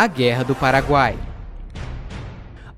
A Guerra do Paraguai.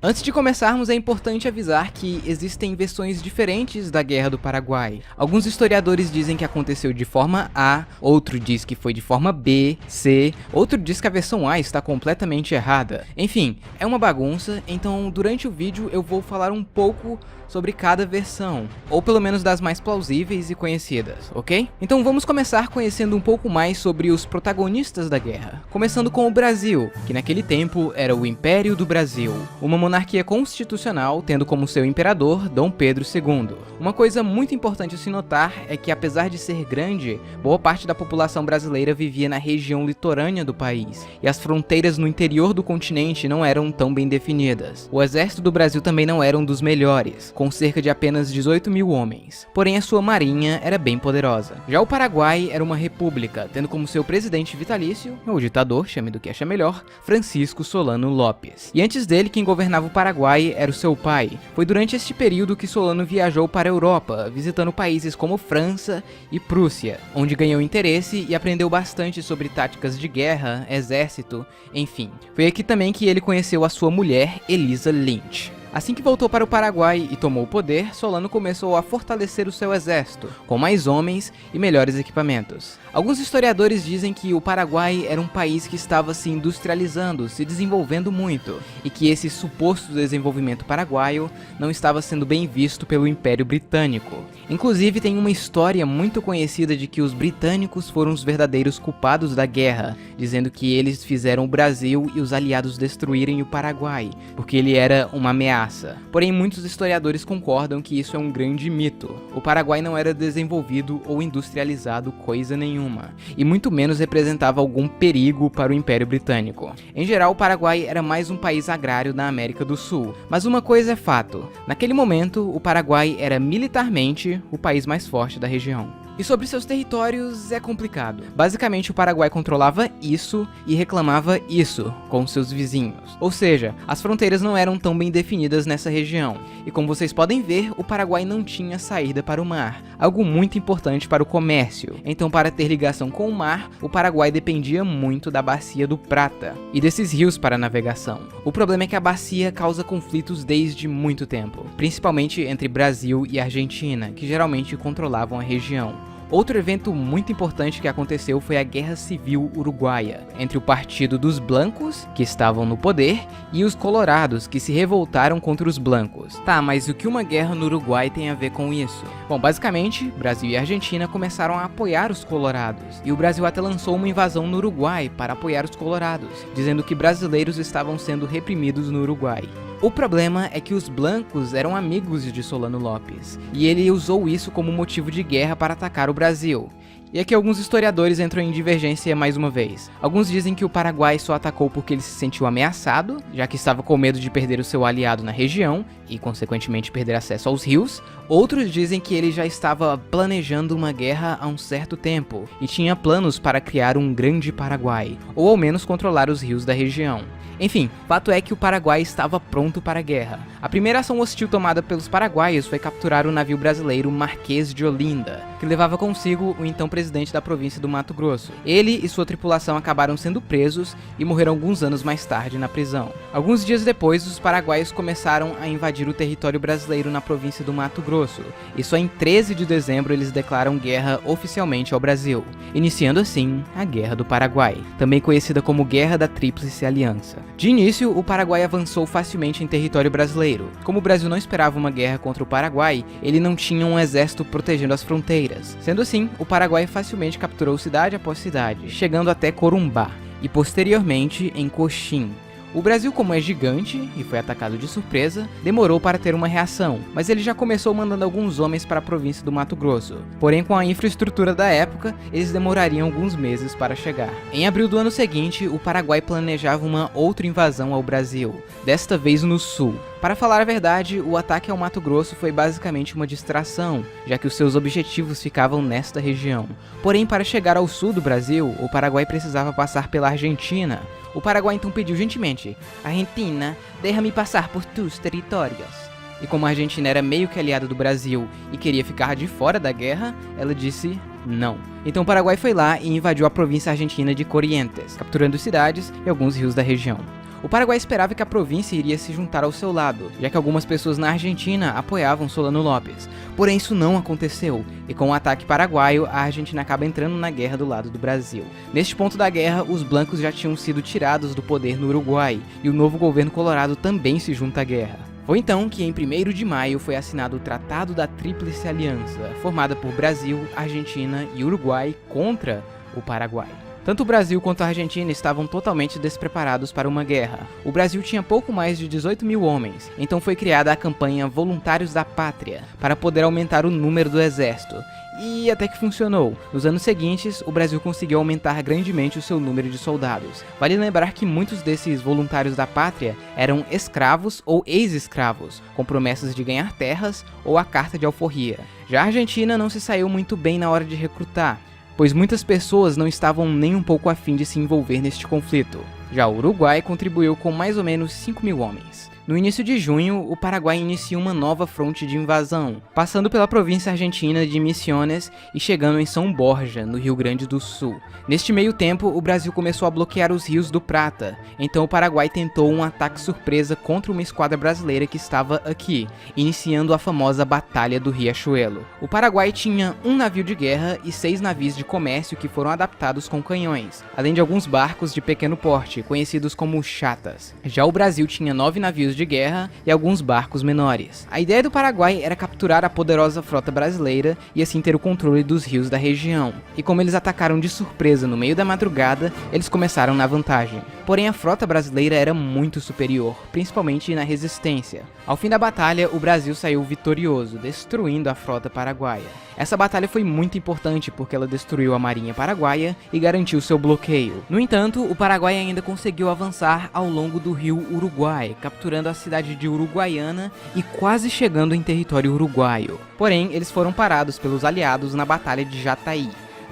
Antes de começarmos, é importante avisar que existem versões diferentes da Guerra do Paraguai. Alguns historiadores dizem que aconteceu de forma A, outro diz que foi de forma B, C, outro diz que a versão A está completamente errada. Enfim, é uma bagunça, então durante o vídeo eu vou falar um pouco sobre cada versão, ou pelo menos das mais plausíveis e conhecidas, ok? Então vamos começar conhecendo um pouco mais sobre os protagonistas da guerra, começando com o Brasil, que naquele tempo era o Império do Brasil, uma monarquia constitucional tendo como seu imperador Dom Pedro II. Uma coisa muito importante a se notar é que, apesar de ser grande, boa parte da população brasileira vivia na região litorânea do país, e as fronteiras no interior do continente não eram tão bem definidas. O exército do Brasil também não era um dos melhores, com cerca de apenas 18 mil homens, porém a sua marinha era bem poderosa. Já o Paraguai era uma república, tendo como seu presidente vitalício, ou ditador, chame do que acha melhor, Francisco Solano Lopes. E antes dele, quem governava o Paraguai era o seu pai. Foi durante este período que Solano viajou para a Europa, visitando países como França e Prússia, onde ganhou interesse e aprendeu bastante sobre táticas de guerra, exército, enfim. Foi aqui também que ele conheceu a sua mulher, Elisa Lynch. Assim que voltou para o Paraguai e tomou o poder, Solano começou a fortalecer o seu exército, com mais homens e melhores equipamentos. Alguns historiadores dizem que o Paraguai era um país que estava se industrializando, se desenvolvendo muito, e que esse suposto desenvolvimento paraguaio não estava sendo bem visto pelo Império Britânico. Inclusive, tem uma história muito conhecida de que os britânicos foram os verdadeiros culpados da guerra, dizendo que eles fizeram o Brasil e os aliados destruírem o Paraguai, porque ele era uma ameaça. Porém, muitos historiadores concordam que isso é um grande mito. O Paraguai não era desenvolvido ou industrializado coisa nenhuma, e muito menos representava algum perigo para o Império Britânico. Em geral, o Paraguai era mais um país agrário da América do Sul, mas uma coisa é fato: naquele momento, o Paraguai era militarmente o país mais forte da região. E sobre seus territórios é complicado. Basicamente, o Paraguai controlava isso e reclamava isso com seus vizinhos. Ou seja, as fronteiras não eram tão bem definidas nessa região. E como vocês podem ver, o Paraguai não tinha saída para o mar, algo muito importante para o comércio. Então, para ter ligação com o mar, o Paraguai dependia muito da Bacia do Prata e desses rios para navegação. O problema é que a bacia causa conflitos desde muito tempo, principalmente entre Brasil e Argentina, que geralmente controlavam a região. Outro evento muito importante que aconteceu foi a Guerra Civil Uruguaia, entre o Partido dos Blancos, que estavam no poder, e os Colorados, que se revoltaram contra os Blancos. Tá, mas o que uma guerra no Uruguai tem a ver com isso? Bom, basicamente, Brasil e Argentina começaram a apoiar os Colorados, e o Brasil até lançou uma invasão no Uruguai para apoiar os Colorados, dizendo que brasileiros estavam sendo reprimidos no Uruguai. O problema é que os blancos eram amigos de Solano Lopes, e ele usou isso como motivo de guerra para atacar o Brasil. E aqui alguns historiadores entram em divergência mais uma vez. Alguns dizem que o Paraguai só atacou porque ele se sentiu ameaçado, já que estava com medo de perder o seu aliado na região, e consequentemente perder acesso aos rios. Outros dizem que ele já estava planejando uma guerra há um certo tempo, e tinha planos para criar um grande Paraguai, ou ao menos controlar os rios da região. Enfim, fato é que o Paraguai estava pronto para a guerra. A primeira ação hostil tomada pelos paraguaios foi capturar o navio brasileiro Marquês de Olinda, que levava consigo o então presidente da província do Mato Grosso. Ele e sua tripulação acabaram sendo presos e morreram alguns anos mais tarde na prisão. Alguns dias depois, os paraguaios começaram a invadir o território brasileiro na província do Mato Grosso, e só em 13 de dezembro eles declaram guerra oficialmente ao Brasil, iniciando assim a Guerra do Paraguai, também conhecida como Guerra da Tríplice Aliança. De início, o Paraguai avançou facilmente em território brasileiro. Como o Brasil não esperava uma guerra contra o Paraguai, ele não tinha um exército protegendo as fronteiras. Sendo assim, o Paraguai facilmente capturou cidade após cidade, chegando até Corumbá, e posteriormente em Coxim. O Brasil, como é gigante e foi atacado de surpresa, demorou para ter uma reação, mas ele já começou mandando alguns homens para a província do Mato Grosso. Porém, com a infraestrutura da época, eles demorariam alguns meses para chegar. Em abril do ano seguinte, o Paraguai planejava uma outra invasão ao Brasil, desta vez no sul. Para falar a verdade, o ataque ao Mato Grosso foi basicamente uma distração, já que os seus objetivos ficavam nesta região. Porém, para chegar ao sul do Brasil, o Paraguai precisava passar pela Argentina. O Paraguai então pediu gentilmente: Argentina, deixa-me passar por tus territórios. E como a Argentina era meio que aliada do Brasil e queria ficar de fora da guerra, ela disse: Não. Então o Paraguai foi lá e invadiu a província argentina de Corrientes, capturando cidades e alguns rios da região. O Paraguai esperava que a província iria se juntar ao seu lado, já que algumas pessoas na Argentina apoiavam Solano Lopes. Porém, isso não aconteceu, e com o ataque paraguaio, a Argentina acaba entrando na guerra do lado do Brasil. Neste ponto da guerra, os blancos já tinham sido tirados do poder no Uruguai, e o novo governo colorado também se junta à guerra. Foi então que, em 1º de maio, foi assinado o Tratado da Tríplice Aliança, formada por Brasil, Argentina e Uruguai contra o Paraguai. Tanto o Brasil quanto a Argentina estavam totalmente despreparados para uma guerra. O Brasil tinha pouco mais de 18 mil homens, então foi criada a campanha Voluntários da Pátria, para poder aumentar o número do exército. E até que funcionou. Nos anos seguintes, o Brasil conseguiu aumentar grandemente o seu número de soldados. Vale lembrar que muitos desses voluntários da pátria eram escravos ou ex-escravos, com promessas de ganhar terras ou a carta de alforria. Já a Argentina não se saiu muito bem na hora de recrutar, pois muitas pessoas não estavam nem um pouco afim de se envolver neste conflito. Já o Uruguai contribuiu com mais ou menos 5 mil homens. No início de junho, o Paraguai inicia uma nova fronte de invasão, passando pela província argentina de Misiones e chegando em São Borja, no Rio Grande do Sul. Neste meio tempo, o Brasil começou a bloquear os rios do Prata, então o Paraguai tentou um ataque surpresa contra uma esquadra brasileira que estava aqui, iniciando a famosa Batalha do Riachuelo. O Paraguai tinha um navio de guerra e 6 navios de comércio que foram adaptados com canhões, além de alguns barcos de pequeno porte, conhecidos como chatas. Já o Brasil tinha 9 navios de guerra e alguns barcos menores. A ideia do Paraguai era capturar a poderosa frota brasileira e assim ter o controle dos rios da região. E como eles atacaram de surpresa no meio da madrugada, eles começaram na vantagem. Porém, a frota brasileira era muito superior, principalmente na resistência. Ao fim da batalha, o Brasil saiu vitorioso, destruindo a frota paraguaia. Essa batalha foi muito importante porque ela destruiu a marinha paraguaia e garantiu seu bloqueio. No entanto, o Paraguai ainda conseguiu avançar ao longo do rio Uruguai, capturando a cidade de Uruguaiana e quase chegando em território uruguaio. Porém, eles foram parados pelos aliados na Batalha de Jataí.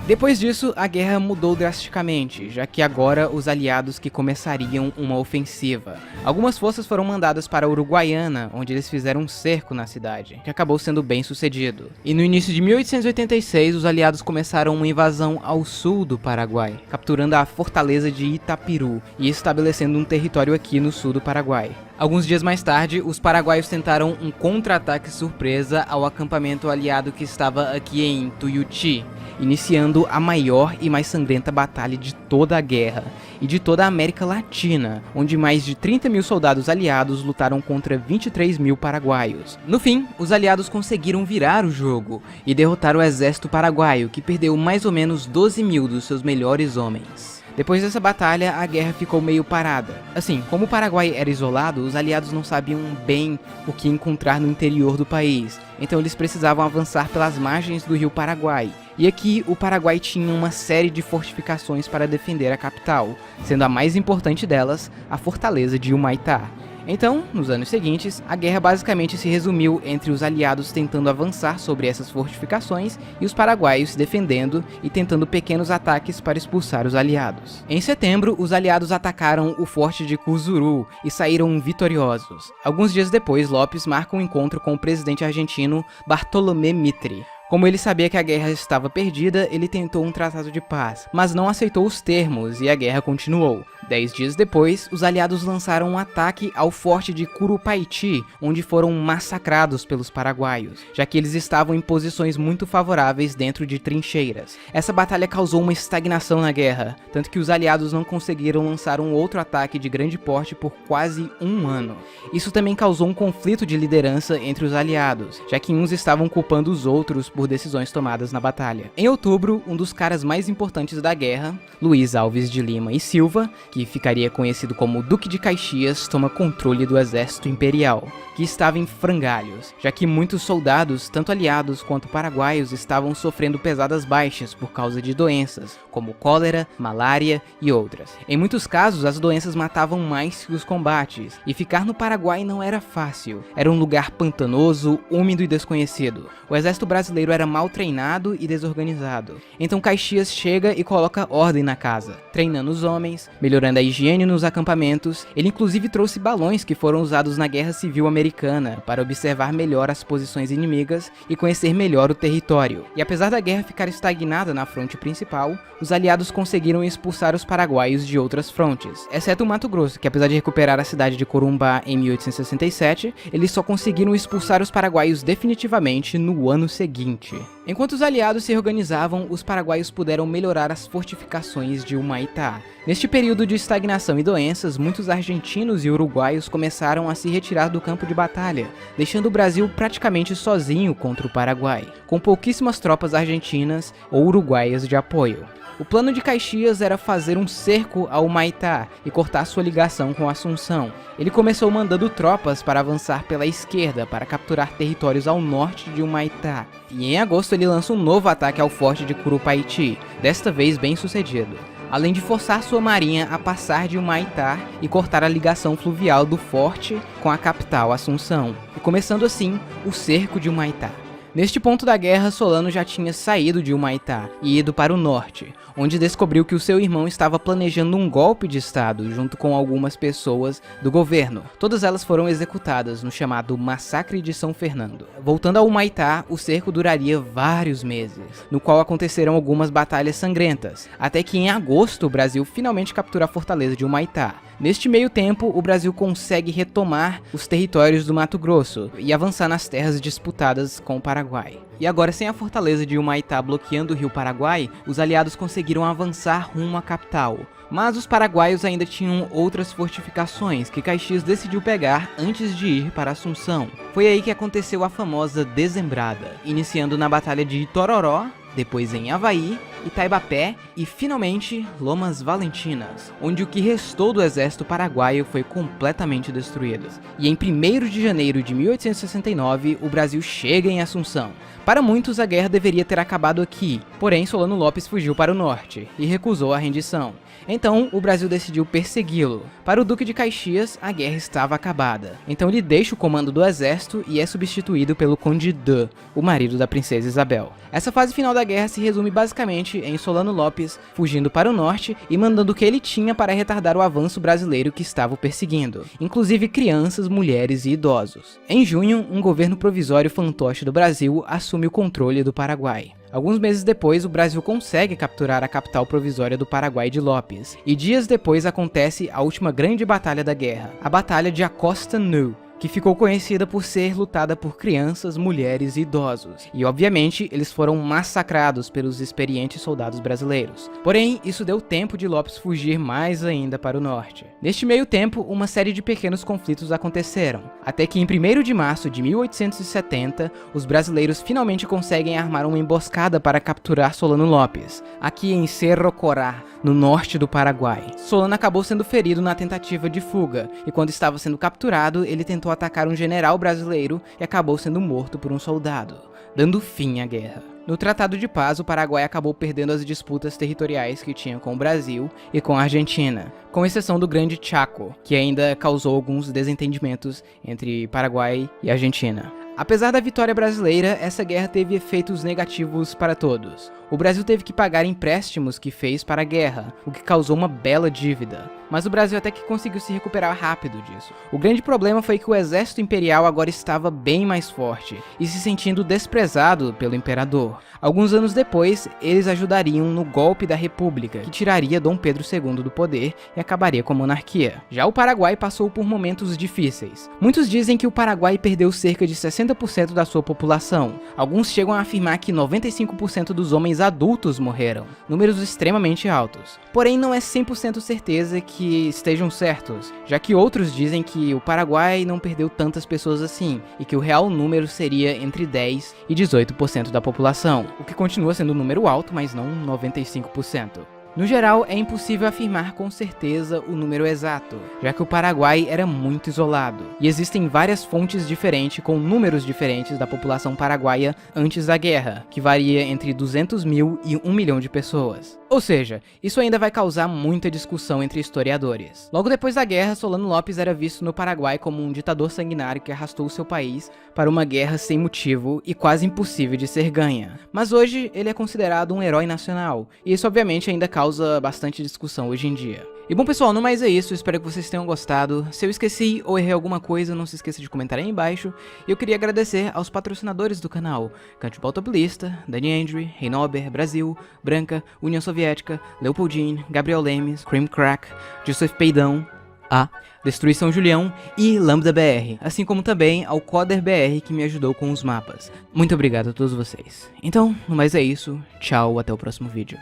Depois disso, a guerra mudou drasticamente, já que agora os aliados que começariam uma ofensiva. Algumas forças foram mandadas para Uruguaiana, onde eles fizeram um cerco na cidade, que acabou sendo bem sucedido. E no início de 1886, os aliados começaram uma invasão ao sul do Paraguai, capturando a fortaleza de Itapiru e estabelecendo um território aqui no sul do Paraguai. Alguns dias mais tarde, os paraguaios tentaram um contra-ataque surpresa ao acampamento aliado que estava aqui em Tuiuti, iniciando a maior e mais sangrenta batalha de toda a guerra e de toda a América Latina, onde mais de 30 mil soldados aliados lutaram contra 23 mil paraguaios. No fim, os aliados conseguiram virar o jogo e derrotar o exército paraguaio, que perdeu mais ou menos 12 mil dos seus melhores homens. Depois dessa batalha, a guerra ficou meio parada. Assim, como o Paraguai era isolado, os aliados não sabiam bem o que encontrar no interior do país, então eles precisavam avançar pelas margens do rio Paraguai. E aqui, o Paraguai tinha uma série de fortificações para defender a capital, sendo a mais importante delas a fortaleza de Humaitá. Então, nos anos seguintes, a guerra basicamente se resumiu entre os aliados tentando avançar sobre essas fortificações e os paraguaios se defendendo e tentando pequenos ataques para expulsar os aliados. Em setembro, os aliados atacaram o forte de Cuzuru e saíram vitoriosos. Alguns dias depois, Lopes marca um encontro com o presidente argentino Bartolomé Mitre. Como ele sabia que a guerra estava perdida, ele tentou um tratado de paz, mas não aceitou os termos e a guerra continuou. 10 dias depois, os aliados lançaram um ataque ao forte de Curupaiti, onde foram massacrados pelos paraguaios, já que eles estavam em posições muito favoráveis dentro de trincheiras. Essa batalha causou uma estagnação na guerra, tanto que os aliados não conseguiram lançar um outro ataque de grande porte por quase um ano. Isso também causou um conflito de liderança entre os aliados, já que uns estavam culpando os outros por decisões tomadas na batalha. Em outubro, um dos caras mais importantes da guerra, Luiz Alves de Lima e Silva, que ficaria conhecido como Duque de Caxias, toma controle do exército imperial, que estava em frangalhos, já que muitos soldados, tanto aliados quanto paraguaios, estavam sofrendo pesadas baixas por causa de doenças, como cólera, malária e outras. Em muitos casos, as doenças matavam mais que os combates, e ficar no Paraguai não era fácil. Era um lugar pantanoso, úmido e desconhecido. O exército brasileiro era mal treinado e desorganizado. Então Caxias chega e coloca ordem na casa, treinando os homens, melhorando melhorando a higiene nos acampamentos. Ele inclusive trouxe balões que foram usados na Guerra Civil Americana para observar melhor as posições inimigas e conhecer melhor o território. E apesar da guerra ficar estagnada na fronte principal, os aliados conseguiram expulsar os paraguaios de outras frontes, exceto o Mato Grosso, que apesar de recuperar a cidade de Corumbá em 1867, eles só conseguiram expulsar os paraguaios definitivamente no ano seguinte. Enquanto os aliados se organizavam, os paraguaios puderam melhorar as fortificações de Humaitá. Neste período de estagnação e doenças, muitos argentinos e uruguaios começaram a se retirar do campo de batalha, deixando o Brasil praticamente sozinho contra o Paraguai, com pouquíssimas tropas argentinas ou uruguaias de apoio. O plano de Caxias era fazer um cerco a Humaitá e cortar sua ligação com Assunção. Ele começou mandando tropas para avançar pela esquerda para capturar territórios ao norte de Humaitá. E em agosto ele lança um novo ataque ao forte de Curupaiti, desta vez bem sucedido, além de forçar sua marinha a passar de Humaitá e cortar a ligação fluvial do forte com a capital Assunção, e começando assim o cerco de Humaitá. Neste ponto da guerra, Solano já tinha saído de Humaitá e ido para o norte, onde descobriu que o seu irmão estava planejando um golpe de estado junto com algumas pessoas do governo. Todas elas foram executadas no chamado Massacre de São Fernando. Voltando a Humaitá, o cerco duraria vários meses, no qual aconteceram algumas batalhas sangrentas, até que em agosto o Brasil finalmente captura a fortaleza de Humaitá. Neste meio tempo, o Brasil consegue retomar os territórios do Mato Grosso e avançar nas terras disputadas com o Paraguai. E agora, sem a fortaleza de Humaitá bloqueando o rio Paraguai, os aliados conseguiram avançar rumo à capital. Mas os paraguaios ainda tinham outras fortificações que Caxias decidiu pegar antes de ir para Assunção. Foi aí que aconteceu a famosa Dezembrada, iniciando na Batalha de Itororó, depois em Avaí, Itaibapé e finalmente Lomas Valentinas, onde o que restou do exército paraguaio foi completamente destruído. E em 1º de janeiro de 1869, o Brasil chega em Assunção. Para muitos, a guerra deveria ter acabado aqui, porém Solano Lopes fugiu para o norte e recusou a rendição. Então, o Brasil decidiu persegui-lo. Para o Duque de Caxias, a guerra estava acabada. Então ele deixa o comando do exército e é substituído pelo Conde D'Eu, o marido da princesa Isabel. Essa fase final da guerra se resume basicamente em Solano Lopes fugindo para o norte e mandando o que ele tinha para retardar o avanço brasileiro que estava o perseguindo, inclusive crianças, mulheres e idosos. Em junho, um governo provisório fantoche do Brasil assume o controle do Paraguai. Alguns meses depois, o Brasil consegue capturar a capital provisória do Paraguai de Lopes, e dias depois acontece a última grande batalha da guerra, a Batalha de Acosta Nu, que ficou conhecida por ser lutada por crianças, mulheres e idosos. E obviamente, eles foram massacrados pelos experientes soldados brasileiros. Porém, isso deu tempo de Lopes fugir mais ainda para o norte. Neste meio tempo, uma série de pequenos conflitos aconteceram, até que em 1º de março de 1870, os brasileiros finalmente conseguem armar uma emboscada para capturar Solano Lopes, aqui em Cerro Corá, no norte do Paraguai. Solano acabou sendo ferido na tentativa de fuga, e quando estava sendo capturado, ele tentou atacar um general brasileiro e acabou sendo morto por um soldado, dando fim à guerra. No Tratado de Paz, o Paraguai acabou perdendo as disputas territoriais que tinha com o Brasil e com a Argentina, com exceção do Grande Chaco, que ainda causou alguns desentendimentos entre Paraguai e Argentina. Apesar da vitória brasileira, essa guerra teve efeitos negativos para todos. O Brasil teve que pagar empréstimos que fez para a guerra, o que causou uma bela dívida. Mas o Brasil até que conseguiu se recuperar rápido disso. O grande problema foi que o exército imperial agora estava bem mais forte e se sentindo desprezado pelo imperador. Alguns anos depois, eles ajudariam no golpe da República, que tiraria Dom Pedro II do poder e acabaria com a monarquia. Já o Paraguai passou por momentos difíceis. Muitos dizem que o Paraguai perdeu cerca de 60% da sua população. Alguns chegam a afirmar que 95% dos homens adultos morreram, números extremamente altos. Porém, não é 100% certeza que estejam certos, já que outros dizem que o Paraguai não perdeu tantas pessoas assim, e que o real número seria entre 10% e 18% da população, o que continua sendo um número alto, mas não 95%. No geral, é impossível afirmar com certeza o número exato, já que o Paraguai era muito isolado, e existem várias fontes diferentes com números diferentes da população paraguaia antes da guerra, que varia entre 200 mil e 1 milhão de pessoas. Ou seja, isso ainda vai causar muita discussão entre historiadores. Logo depois da guerra, Solano Lopes era visto no Paraguai como um ditador sanguinário que arrastou seu país para uma guerra sem motivo e quase impossível de ser ganha. Mas hoje ele é considerado um herói nacional, e isso obviamente ainda causa bastante discussão hoje em dia. E bom pessoal, no mais é isso, espero que vocês tenham gostado. Se eu esqueci ou errei alguma coisa, não se esqueça de comentar aí embaixo. E eu queria agradecer aos patrocinadores do canal: Cantibal Top Lista, Danny Andre, Reinober, Brasil, Branca, União Soviética, Leopoldine, Gabriel Lemes, Cream Crack, Joseph Peidão, a Destruição Julião e Lambda BR, assim como também ao Coder BR que me ajudou com os mapas. Muito obrigado a todos vocês. Então, no mais é isso, tchau, até o próximo vídeo.